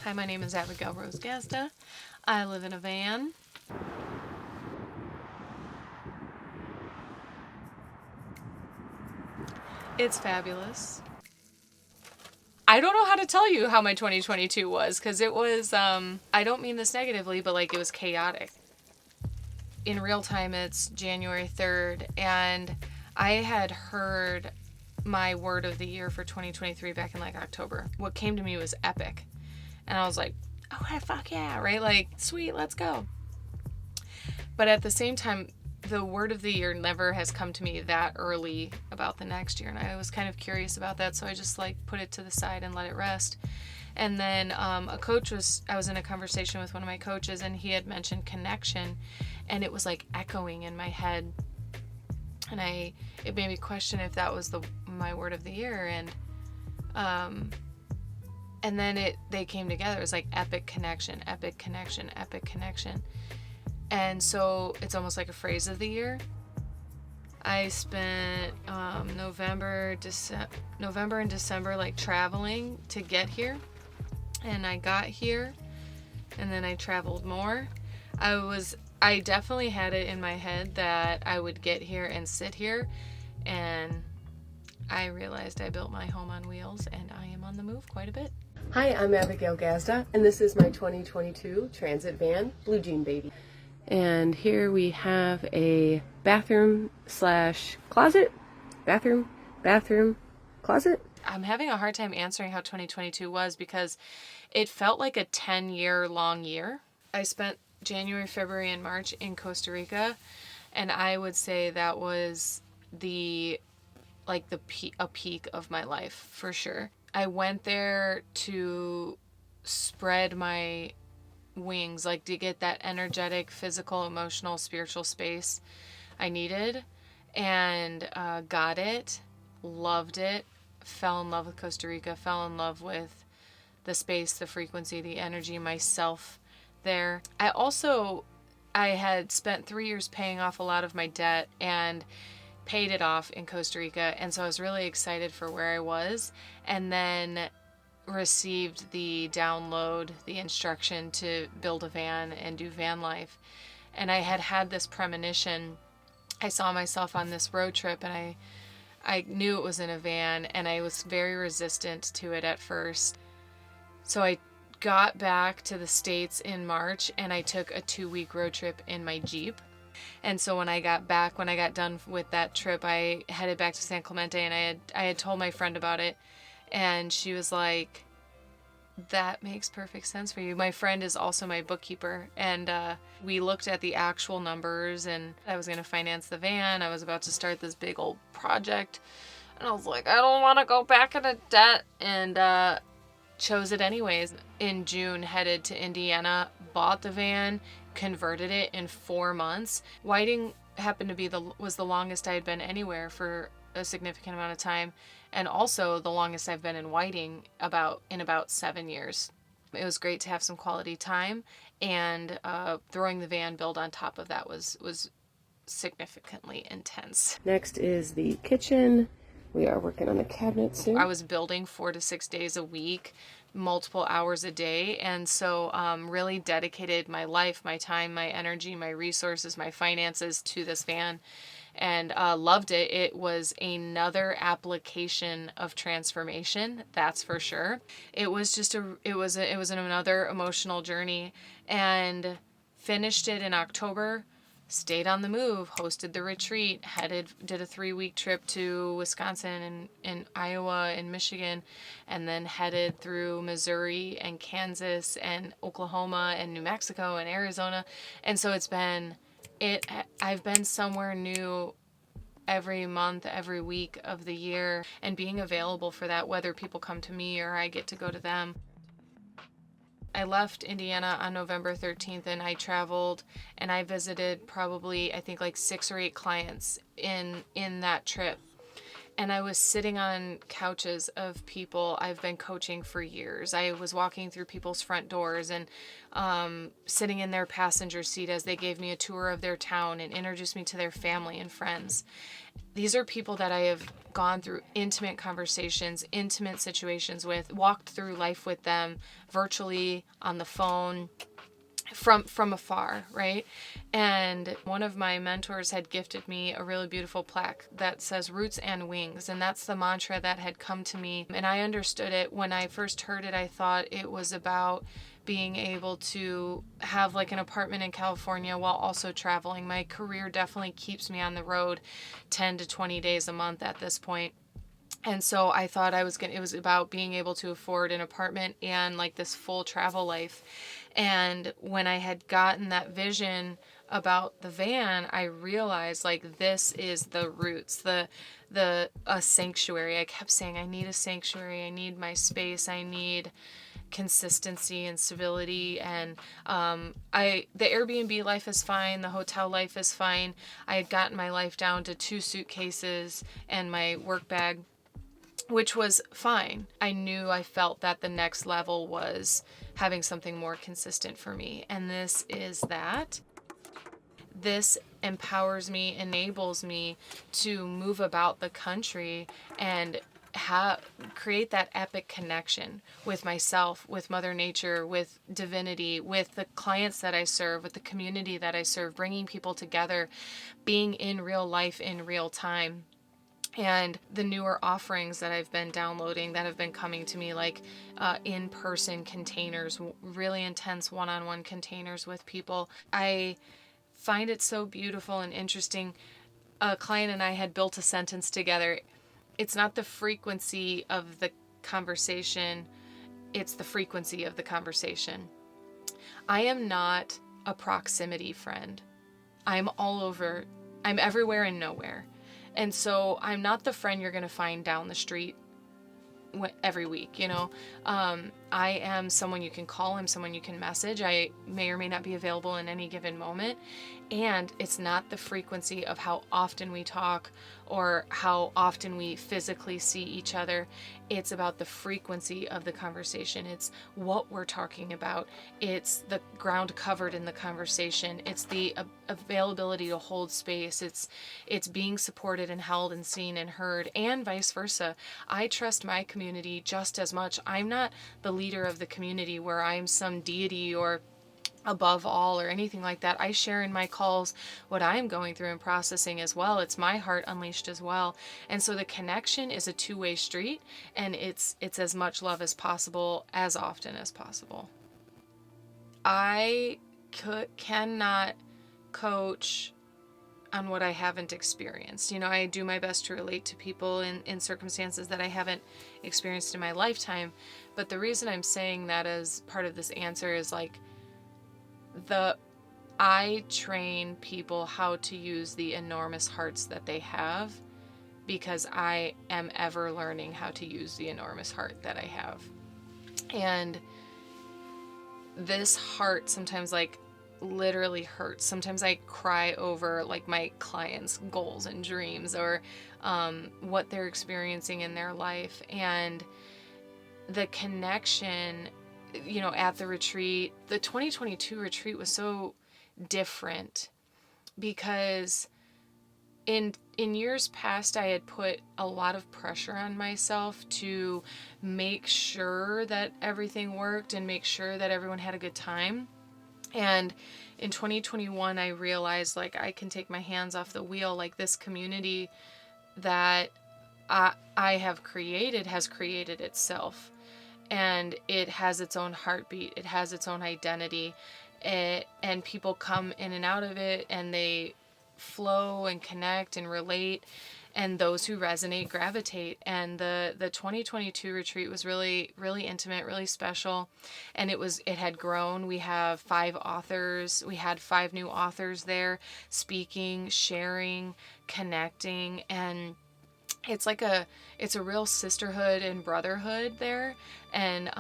Hi, my name is Abigail Rose Gazda. I live in a van. It's fabulous. I don't know how to tell you how my 2022 was, because it was, I don't mean this negatively, but like it was chaotic. In real time, it's January 3rd, and I had heard my word of the year for 2023 back in like October. What came to me was epic. And I was like, okay, fuck yeah, right? Like, sweet, let's go. But at the same time, the word of the year never has come to me that early about the next year. And I was kind of curious about that. So I just like put it to the side and let it rest. And then I was in a conversation with one of my coaches, and he had mentioned connection, and it was like echoing in my head. And it made me question if that was my word of the year. And then they came together. It was like epic connection, epic connection, epic connection. And so it's almost like a phrase of the year. I spent November and December like traveling to get here. And I got here, and then I traveled more. I definitely had it in my head that I would get here and sit here, and I realized I built my home on wheels, and I am on the move quite a bit. Hi, I'm Abigail Gazda, and this is my 2022 Transit van, Blue Jean Baby. And here we have a bathroom / closet. Bathroom, closet. I'm having a hard time answering how 2022 was because it felt like a 10-year long year. I spent January, February, and March in Costa Rica, and I would say that was a peak of my life for sure. I went there to spread my wings, like to get that energetic, physical, emotional, spiritual space I needed, and got it, loved it, fell in love with Costa Rica, fell in love with the space, the frequency, the energy, myself there. I had spent 3 years paying off a lot of my debt and paid it off in Costa Rica, and so I was really excited for where I was, and then received the download, the instruction to build a van and do van life. And I had this premonition. I saw myself on this road trip, and I knew it was in a van, and I was very resistant to it at first. So I got back to the States in March, and I took a 2-week road trip in my Jeep. And so when I got done with that trip, I headed back to San Clemente, and I had told my friend about it, and she was like, that makes perfect sense for you. My friend is also my bookkeeper, and we looked at the actual numbers, and I was going to finance the van. I was about to start this big old project, and I was like, I don't want to go back into debt, and chose it anyways. In June, headed to Indiana, bought the van, converted it in 4 months. Whiting happened to be was the longest I had been anywhere for a significant amount of time, and also the longest I've been in Whiting in about 7 years. It was great to have some quality time, and throwing the van build on top of that was significantly intense. Next is the kitchen. We are working on the cabinets soon. I was building 4 to 6 days a week, multiple hours a day, and so really dedicated my life, my time, my energy, my resources, my finances to this van, and loved it. It was another application of transformation, that's for sure. It was another emotional journey, and finished it in October. Stayed on the move, hosted the retreat, did a 3-week trip to Wisconsin and Iowa and Michigan, and then headed through Missouri and Kansas and Oklahoma and New Mexico and Arizona. And so I've been somewhere new every month, every week of the year, and being available for that, whether people come to me or I get to go to them. I left Indiana on November 13th, and I traveled, and I visited probably, I think, like 6 or 8 clients in that trip. and I was sitting on couches of people I've been coaching for years. I was walking through people's front doors and sitting in their passenger seat as they gave me a tour of their town and introduced me to their family and friends. These are people that I have gone through intimate conversations, intimate situations with, walked through life with them virtually, on the phone, from afar, right? And one of my mentors had gifted me a really beautiful plaque that says roots and wings, and that's the mantra that had come to me. And I understood it when I first heard it. I thought it was about being able to have like an apartment in California while also traveling. My career definitely keeps me on the road 10 to 20 days a month at this point. And so I thought it was about being able to afford an apartment and like this full travel life. And when I had gotten that vision about the van, I realized like this is the roots, a sanctuary. I kept saying, I need a sanctuary. I need my space. I need consistency and stability. And the Airbnb life is fine. The hotel life is fine. I had gotten my life down to 2 suitcases and my work bag, which was fine. I felt that the next level was having something more consistent for me. And this is that. This empowers me, enables me to move about the country and create that epic connection with myself, with Mother Nature, with divinity, with the clients that I serve, with the community that I serve, bringing people together, being in real life in real time. And the newer offerings that I've been downloading that have been coming to me, like in-person containers, really intense one-on-one containers with people. I find it so beautiful and interesting. A client and I had built a sentence together. It's not the frequency of the conversation, it's the frequency of the conversation. I am not a proximity friend. I'm all over. I'm everywhere and nowhere. And so I'm not the friend you're going to find down the street every week, you know. I am someone you can call. I'm someone you can message. I may or may not be available in any given moment. And it's not the frequency of how often we talk or how often we physically see each other. It's about the frequency of the conversation. It's what we're talking about. It's the ground covered in the conversation. It's the availability to hold space. It's being supported and held and seen and heard, and vice versa. I trust my community just as much. I'm not the leader of the community where I'm some deity or above all or anything like that. I share in my calls what I'm going through and processing as well. It's my heart unleashed as well. And so the connection is a two-way street, and it's as much love as possible, as often as possible. I cannot coach on what I haven't experienced. You know, I do my best to relate to people in circumstances that I haven't experienced in my lifetime. But the reason I'm saying that as part of this answer is like, I train people how to use the enormous hearts that they have, because I am ever learning how to use the enormous heart that I have. And this heart sometimes like literally hurts. Sometimes I cry over like my clients' goals and dreams or what they're experiencing in their life. And the connection, you know, at the retreat, the 2022 retreat was so different because in years past I had put a lot of pressure on myself to make sure that everything worked and make sure that everyone had a good time. And in 2021 I realized like I can take my hands off the wheel. Like this community that I have created has created itself. And it has its own heartbeat. It has its own identity. And people come in and out of it, and they flow and connect and relate. And those who resonate gravitate. And the 2022 retreat was really, really intimate, really special. And it had grown. We have 5 authors. We had 5 new authors there speaking, sharing, connecting, and it's a real sisterhood and brotherhood there. And,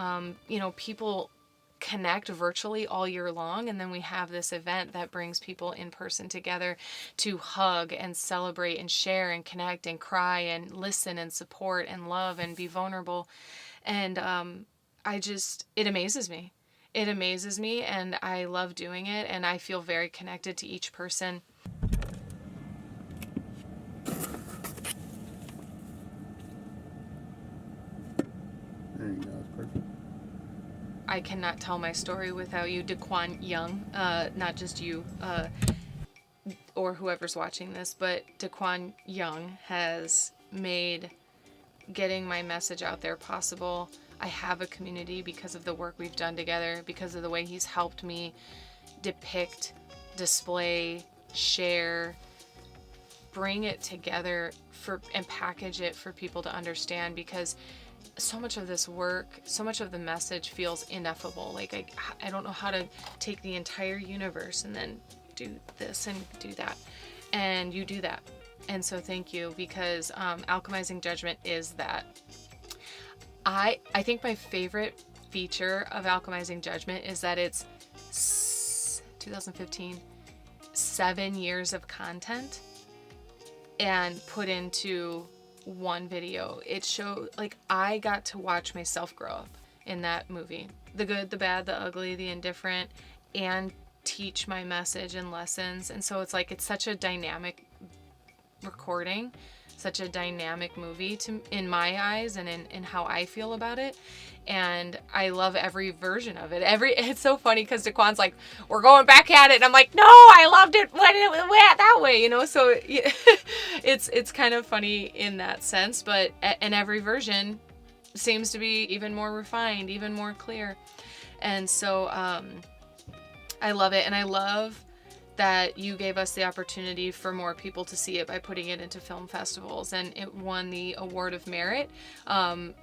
you know, people connect virtually all year long, and then we have this event that brings people in person together to hug and celebrate and share and connect and cry and listen and support and love and be vulnerable. And it amazes me. It amazes me, and I love doing it, and I feel very connected to each person. There you go, that's perfect. I cannot tell my story without you, DeQwan Young, not just you, or whoever's watching this, but DeQwan Young has made getting my message out there possible. I have a community because of the work we've done together, because of the way he's helped me depict, display, share, bring it together and package it for people to understand, because so much of this work, so much of the message feels ineffable. Like I don't know how to take the entire universe and then do this and do that. And you do that. And so thank you, because Alchemizing Judgment is that. I think my favorite feature of Alchemizing Judgment is that it's 2015, 7 years of content and put into one video. It showed, like, I got to watch myself grow up in that movie. The good, the bad, the ugly, the indifferent, and teach my message and lessons. And so it's like, it's such a dynamic recording, such a dynamic movie in my eyes and in how I feel about it. And I love every version of it. It's so funny because DeQuan's like, we're going back at it. And I'm like, no, I loved it when it went that way, you know? So it's kind of funny in that sense, but and every version seems to be even more refined, even more clear. And so I love it. And I love that you gave us the opportunity for more people to see it by putting it into film festivals, and it won the Award of Merit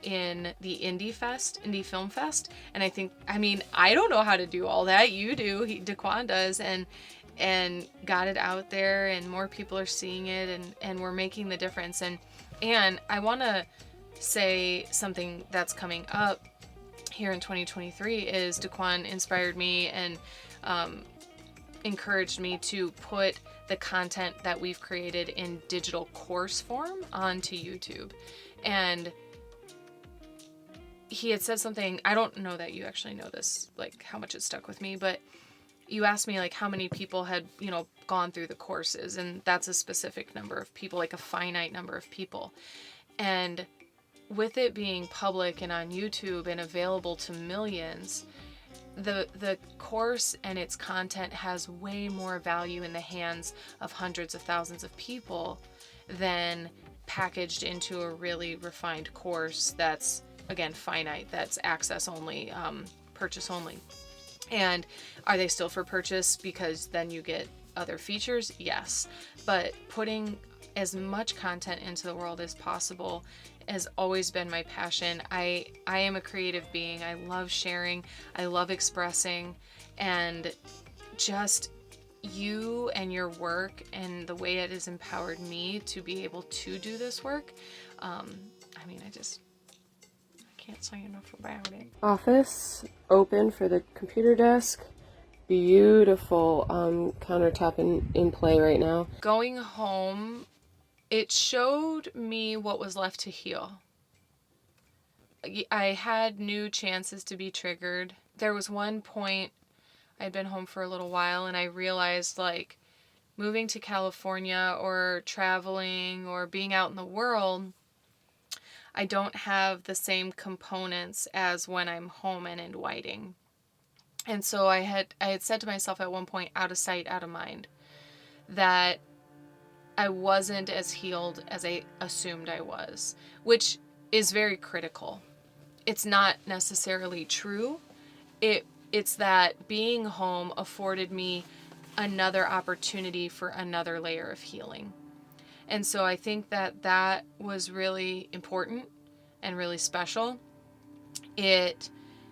in the Indie Film Fest. And I don't know how to do all that. You do, DeQuan does, and got it out there, and more people are seeing it, and we're making the difference. And I want to say something that's coming up here in 2023 is DeQuan inspired me and encouraged me to put the content that we've created in digital course form onto YouTube. And he had said something, I don't know that you actually know this, like how much it stuck with me, but you asked me like how many people had, gone through the courses, and that's a specific number of people, like a finite number of people. And with it being public and on YouTube and available to millions, the course and its content has way more value in the hands of hundreds of thousands of people than packaged into a really refined course that's, again, finite, that's access only, purchase only. And are they still for purchase because then you get other features? Yes. But putting as much content into the world as possible has always been my passion. I am a creative being. I love sharing. I love expressing. And just you and your work and the way it has empowered me to be able to do this work, I can't say enough about it. Office open for the computer desk. Beautiful countertop in play right now. Going home, it showed me what was left to heal. I had new chances to be triggered. There was one point, I'd been home for a little while, and I realized, like, moving to California or traveling or being out in the world, I don't have the same components as when I'm home and in Whiting. And so I had said to myself at one point, out of sight, out of mind, that I wasn't as healed as I assumed I was, which is very critical. It's not necessarily true. It's that being home afforded me another opportunity for another layer of healing. And so I think that was really important and really special. It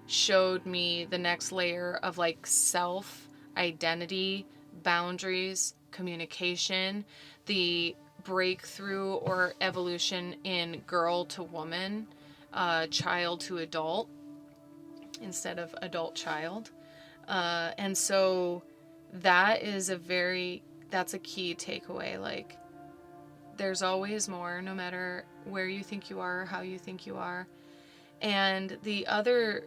showed me the next layer of like self, identity, boundaries, communication, the breakthrough or evolution in girl to woman, child to adult. instead of adult child. And so that's a key takeaway. Like, there's always more, no matter where you think you are or how you think you are. And the other,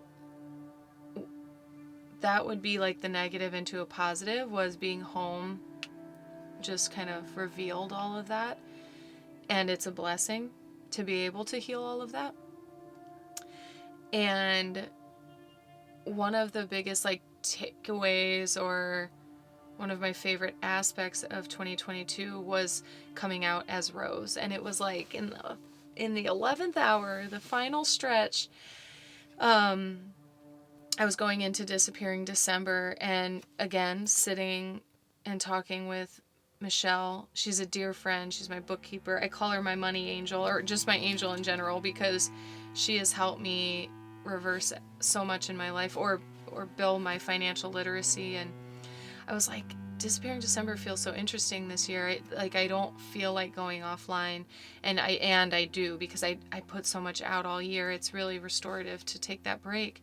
that would be like the negative into a positive, was being home just kind of revealed all of that. And it's a blessing to be able to heal all of that. And one of the biggest like takeaways, or one of my favorite aspects of 2022, was coming out as Rose. And it was like in the 11th hour, the final stretch, I was going into Disappearing December, and again, sitting and talking with Michelle. She's a dear friend. She's my bookkeeper. I call her my money angel, or just my angel in general, because she has helped me reverse so much in my life, or build my financial literacy. And I was like, Disappearing December feels so interesting this year. I don't feel like going offline, and I do, because I put so much out all year. It's really restorative to take that break.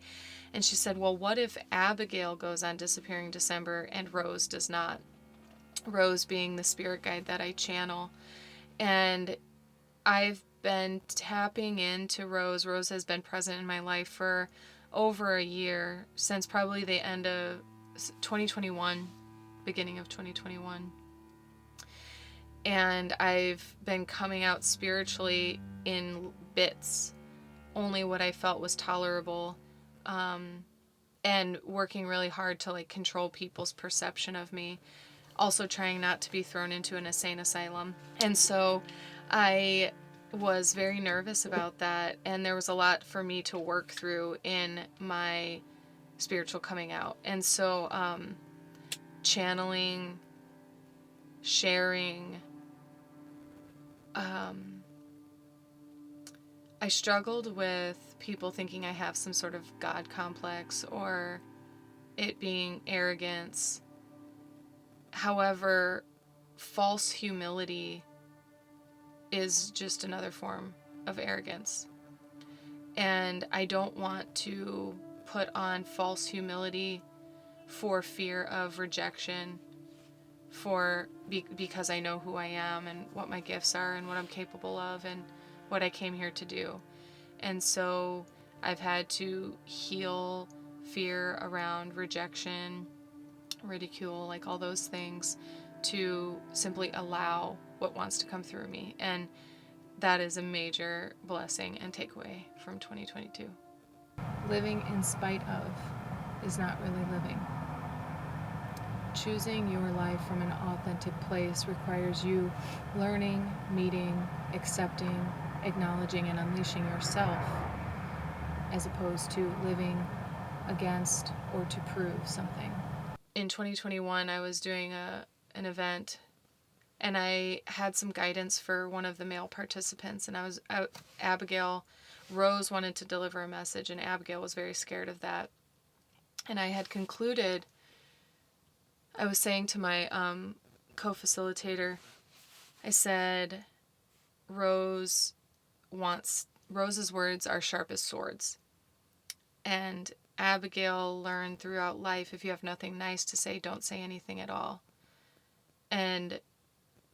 And she said, well, what if Abigail goes on Disappearing December and Rose does not? Rose being the spirit guide that I channel. And I've been tapping into Rose. Rose has been present in my life for over a year, since probably the end of 2021, beginning of 2021. And I've been coming out spiritually in bits, only what I felt was tolerable, and working really hard to like control people's perception of me. Also trying not to be thrown into an insane asylum. And so I was very nervous about that, and there was a lot for me to work through in my spiritual coming out. And so channeling, sharing, I struggled with people thinking I have some sort of God complex, or it being arrogance. However, false humility is just another form of arrogance. And I don't want to put on false humility for fear of rejection, because I know who I am and what my gifts are and what I'm capable of and what I came here to do. And so I've had to heal fear around rejection, ridicule, like all those things, to simply allow what wants to come through me. And that is a major blessing and takeaway from 2022. Living in spite of is not really living. Choosing your life from an authentic place requires you learning, meeting, accepting, acknowledging, and unleashing yourself, as opposed to living against or to prove something. In 2021, I was doing an event, and I had some guidance for one of the male participants, and Abigail, Rose wanted to deliver a message, and Abigail was very scared of that. And I had concluded, I was saying to my co-facilitator, I said, Rose's words are sharp as swords. And Abigail learned throughout life, if you have nothing nice to say, don't say anything at all. And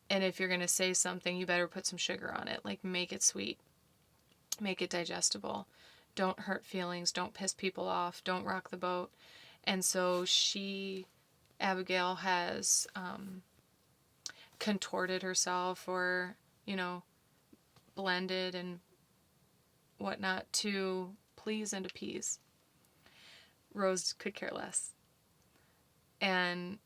if you're going to say something, you better put some sugar on it. Like, make it sweet. Make it digestible. Don't hurt feelings. Don't piss people off. Don't rock the boat. And so Abigail has contorted herself, or, blended and whatnot to please and appease. Rose could care less. And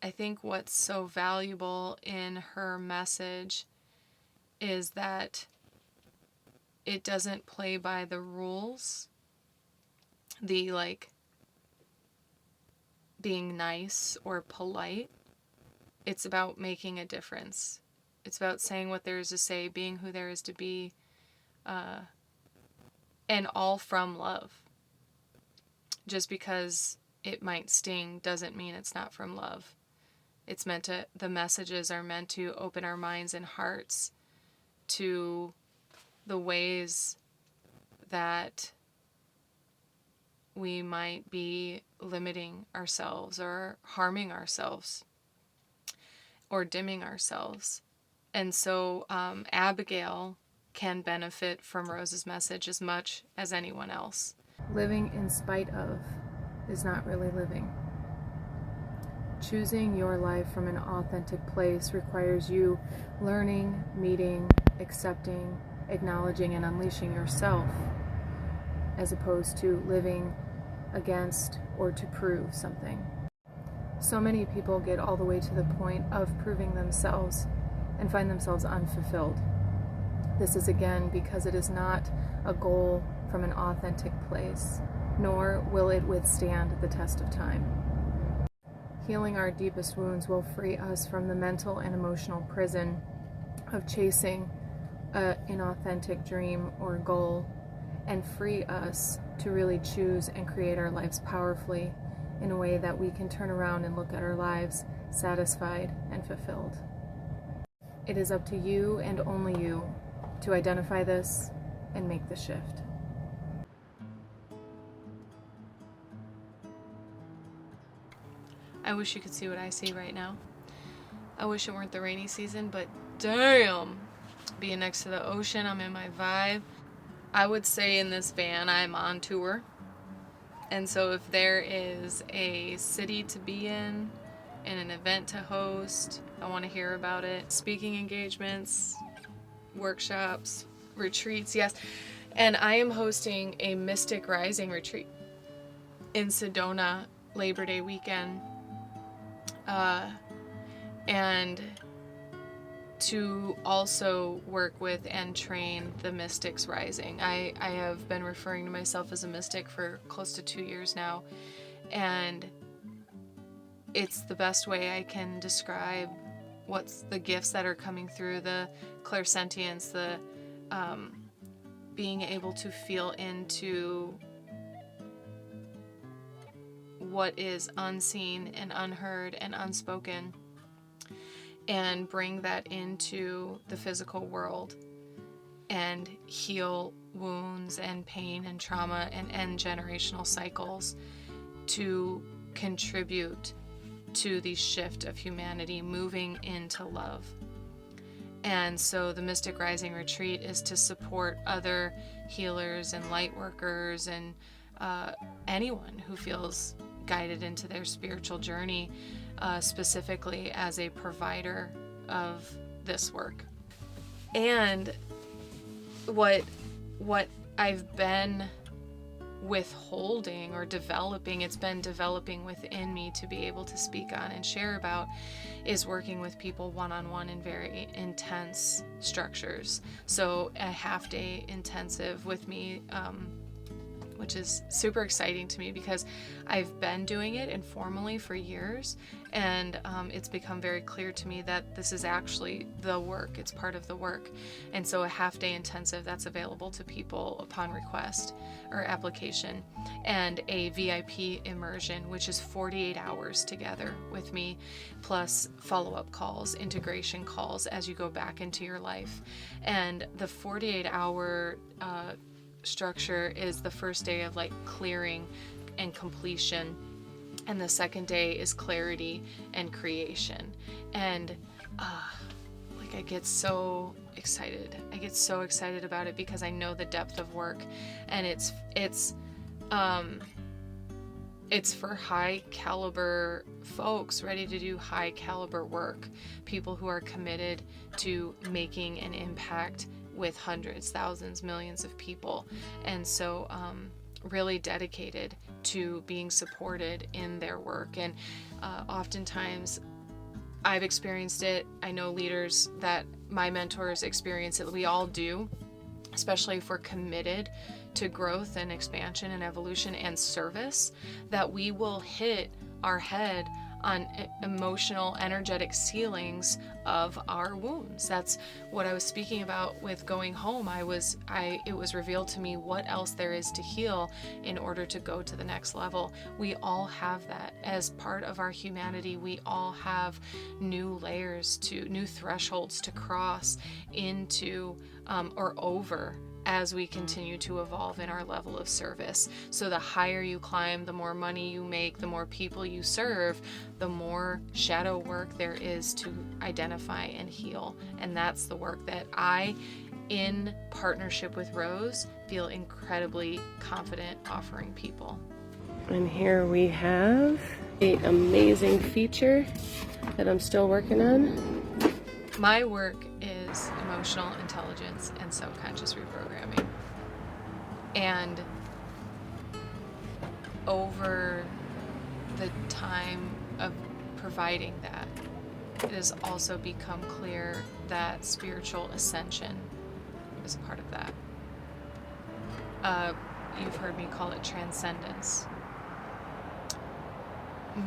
I think what's so valuable in her message is that it doesn't play by the rules, the being nice or polite. It's about making a difference. It's about saying what there is to say, being who there is to be, and all from love. Just because it might sting doesn't mean it's not from love. The messages are meant to open our minds and hearts to the ways that we might be limiting ourselves or harming ourselves or dimming ourselves. And so Abigail can benefit from Rose's message as much as anyone else. Living in spite of is not really living. Choosing your life from an authentic place requires you learning, meeting, accepting, acknowledging, and unleashing yourself, as opposed to living against or to prove something. So many people get all the way to the point of proving themselves and find themselves unfulfilled. This is again because it is not a goal from an authentic place, nor will it withstand the test of time. Healing our deepest wounds will free us from the mental and emotional prison of chasing an inauthentic dream or goal, and free us to really choose and create our lives powerfully in a way that we can turn around and look at our lives satisfied and fulfilled. It is up to you and only you to identify this and make the shift. I wish you could see what I see right now. I wish it weren't the rainy season, but damn! Being next to the ocean, I'm in my vibe. I would say in this van, I'm on tour. And so if there is a city to be in and an event to host, I want to hear about it. Speaking engagements, workshops, retreats, yes. And I am hosting a Mystic Rising retreat in Sedona Labor Day weekend. And to also work with and train the Mystics Rising. I have been referring to myself as a mystic for close to 2 years now, and it's the best way I can describe what's the gifts that are coming through, the clairsentience, the being able to feel into what is unseen and unheard and unspoken, and bring that into the physical world and heal wounds and pain and trauma and end generational cycles to contribute to the shift of humanity moving into love. And so the Mystic Rising Retreat is to support other healers and light workers and anyone who feels guided into their spiritual journey, specifically as a provider of this work. And what I've been withholding or developing, it's been developing within me to be able to speak on and share about, is working with people one-on-one in very intense structures. So a half-day intensive with me, which is super exciting to me because I've been doing it informally for years, and it's become very clear to me that this is actually the work. It's part of the work. And so a half-day intensive that's available to people upon request or application, and a VIP immersion, which is 48 hours together with me, plus follow-up calls, integration calls as you go back into your life. And the 48-hour structure is the first day of like clearing and completion, and the second day is clarity and creation. And I get so excited. I get so excited about it because I know the depth of work, and it's for high caliber folks ready to do high caliber work, people who are committed to making an impact with hundreds, thousands, millions of people. And so really dedicated to being supported in their work. And oftentimes I've experienced it. I know leaders that my mentors experience it. We all do, especially if we're committed to growth and expansion and evolution and service, that we will hit our head on emotional, energetic ceilings of our wounds. That's what I was speaking about with going home. It was revealed to me what else there is to heal in order to go to the next level. We all have that as part of our humanity. We all have new layers new thresholds to cross into or over as we continue to evolve in our level of service. So the higher you climb, the more money you make, the more people you serve, the more shadow work there is to identify and heal. And that's the work that I, in partnership with Rose, feel incredibly confident offering people. And here we have an amazing feature that I'm still working on. My work is emotional intelligence and subconscious reprogramming. And over the time of providing that, it has also become clear that spiritual ascension is part of that. You've heard me call it transcendence.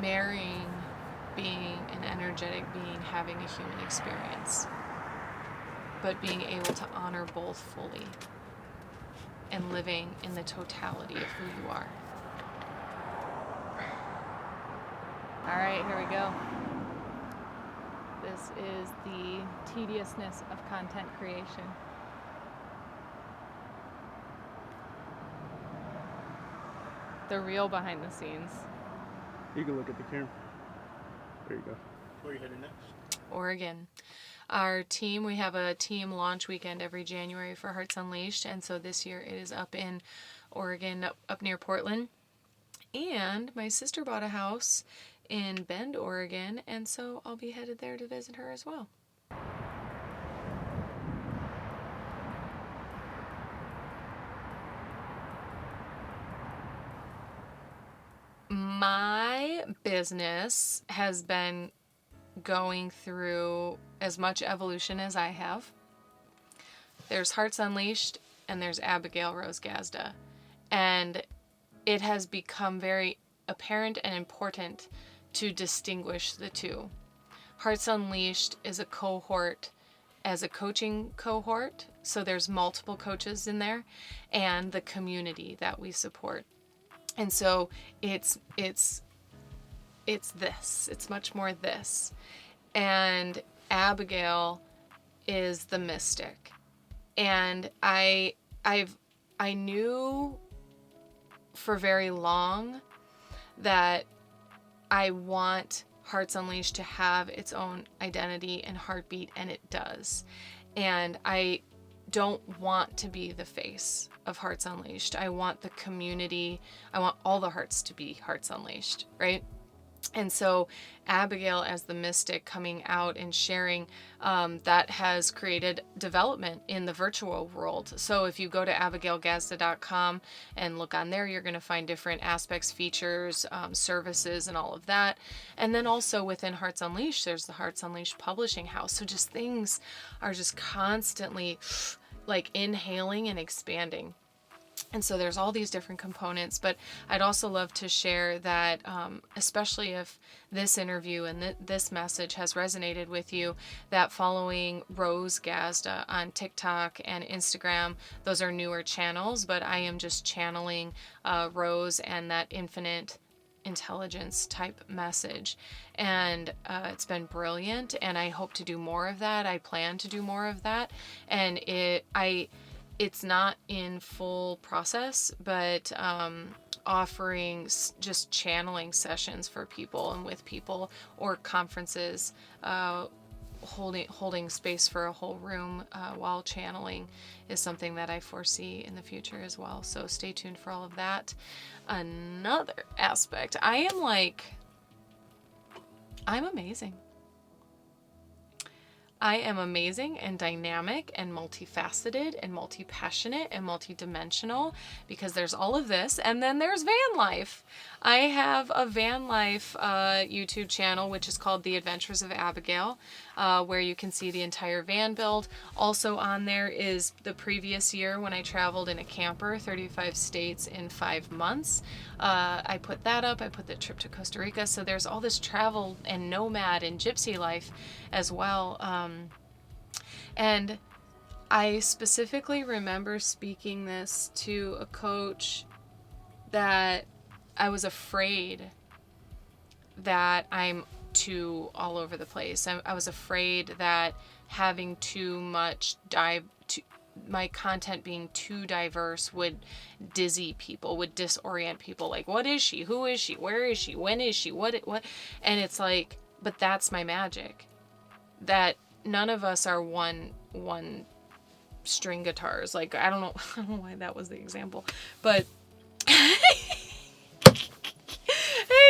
Marrying being an energetic being, having a human experience, but being able to honor both fully and living in the totality of who you are. All right, here we go. This is the tediousness of content creation. The real behind the scenes. You can look at the camera. There you go. Where are you headed next? Oregon. Our team, we have a team launch weekend every January for Hearts Unleashed, and so this year it is up in Oregon, up near Portland. And my sister bought a house in Bend, Oregon, and so I'll be headed there to visit her as well. My business has been going through as much evolution as I have. There's Hearts Unleashed and there's Abigail Rose Gazda. And it has become very apparent and important to distinguish the two. Hearts Unleashed is a cohort as a coaching cohort, so there's multiple coaches in there, and the community that we support. And so it's this. It's much more this. And Abigail is the mystic. And I knew for very long that I want Hearts Unleashed to have its own identity and heartbeat, and it does. And I don't want to be the face of Hearts Unleashed. I want the community, I want all the hearts to be Hearts Unleashed, right? And so Abigail as the mystic coming out and sharing, that has created development in the virtual world. So if you go to abigailgazda.com and look on there, you're going to find different aspects, features, services, and all of that. And then also within Hearts Unleashed, there's the Hearts Unleashed publishing house. So just things are just constantly like inhaling and expanding. And so there's all these different components, but I'd also love to share that, especially if this interview and this message has resonated with you, that following Rose Gazda on TikTok and Instagram, those are newer channels, but I am just channeling Rose and that infinite intelligence type message. And it's been brilliant, and I hope to do more of that. I plan to do more of that. And it's not in full process, but offering just channeling sessions for people and with people, or conferences, holding space for a whole room while channeling is something that I foresee in the future as well. So stay tuned for all of that. Another aspect, I'm amazing. I am amazing and dynamic and multifaceted and multi-passionate and multi-dimensional, because there's all of this. And then there's van life. I have a van life YouTube channel, which is called The Adventures of Abigail, where you can see the entire van build. Also on there is the previous year when I traveled in a camper, 35 states in 5 months. I put that up. I put the trip to Costa Rica. So there's all this travel and nomad and gypsy life as well. And I specifically remember speaking this to a coach that I was afraid that I'm too all over the place. I was afraid that having too much my content being too diverse would dizzy people, would disorient people. Like, what is she? Who is she? Where is she? When is she? What? And it's like, but that's my magic. That none of us are one string guitars. Like, I don't know why that was the example, but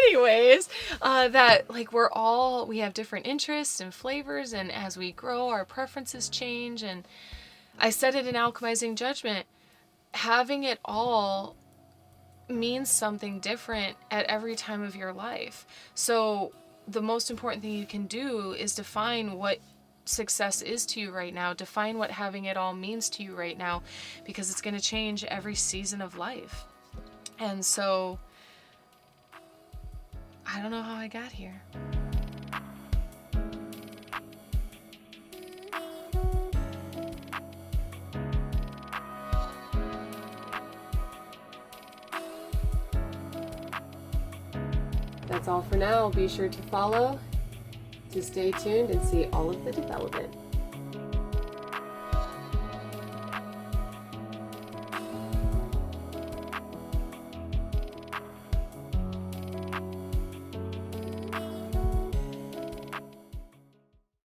anyways, that like we have different interests and flavors, and as we grow, our preferences change. And I said it in Alchemizing Judgment, having it all means something different at every time of your life. So the most important thing you can do is define what success is to you right now. Define what having it all means to you right now, because it's going to change every season of life. And so I don't know how I got here. That's all for now. Be sure to follow to stay tuned and see all of the development.